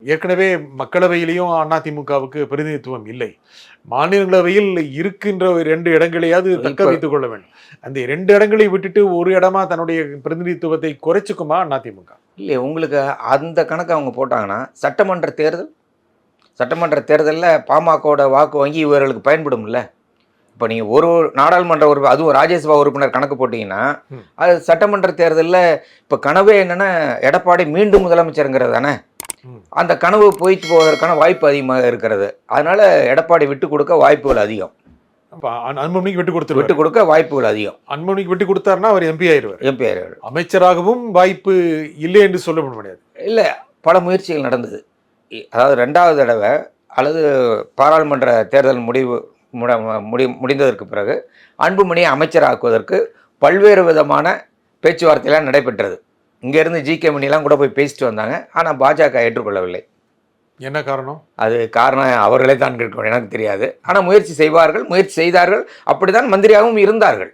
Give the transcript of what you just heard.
ஏற்கனவே மக்களவையிலையும் அதிமுகவுக்கு பிரதிநிதித்துவம் இல்லை. மாநிலங்களவையில் இருக்கின்ற 2 இடங்களையாவது தக்க இப்ப வைத்துக் கொள்ள வேண்டும். அந்த 2 இடங்களை விட்டுட்டு ஒரு இடமா தன்னுடைய பிரதிநிதித்துவத்தை குறைச்சுக்குமா அதிமுக? இல்லை, உங்களுக்கு அந்த கணக்கு அவங்க போட்டாங்கன்னா, சட்டமன்ற தேர்தலில் பாமகவோட வாக்கு வங்கி இவர்களுக்கு பயன்படும்ல. இப்போ நீங்கள் ஒரு நாடாளுமன்ற உறுப்பினர், அதுவும் ராஜ்யசபா உறுப்பினர் கணக்கு போட்டிங்கன்னா, அது சட்டமன்ற தேர்தலில் இப்போ கனவே என்னென்னா எடப்பாடி மீண்டும் முதலமைச்சருங்கிறது தானே. அந்த கனவு போயிட்டு போவதற்கான வாய்ப்பு அதிகமாக இருக்கிறது. அதனால் எடப்பாடி விட்டு கொடுக்க வாய்ப்புகள் அதிகம். அன்புமணிக்கு விட்டு கொடுக்க வாய்ப்புகள் அதிகம். அன்புமணிக்கு விட்டு கொடுத்தாருன்னா அவர் எம்பி ஆயிடுவார். அமைச்சராகவும் வாய்ப்பு இல்லை என்று சொல்ல முடியாது. இல்லை, பல முயற்சிகள் நடந்தது. அதாவது 2வது தடவை அல்லது பாராளுமன்ற தேர்தல் முடிந்ததற்கு பிறகு அன்புமணியை அமைச்சராக்குவதற்கு பல்வேறு விதமான பேச்சுவார்த்தையெல்லாம் நடைபெற்றது. இங்கேருந்து ஜி.கே. மணிலாம் கூட போய் பேசிட்டு வந்தாங்க. ஆனால் பாஜக ஏற்றுக்கொள்ளவில்லை. என்ன காரணம்? அது காரணம் அவர்களே தான் கேட்கணும், எனக்கு தெரியாது. ஆனால் முயற்சி செய்தார்கள். அப்படி தான் மந்திரியாகவும் இருந்தார்கள்.